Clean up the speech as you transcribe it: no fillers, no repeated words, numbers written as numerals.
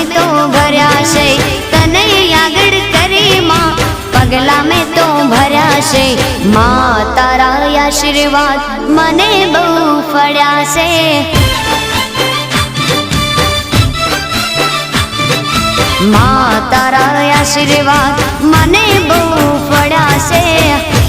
में तो भर्या छे तने यागड़ करी मां पगला में तो भर्या छे मां तारा आशीर्वाद मने बहु फळ्या छे मां तारा आशीर्वाद मने बहु फळ्या छे।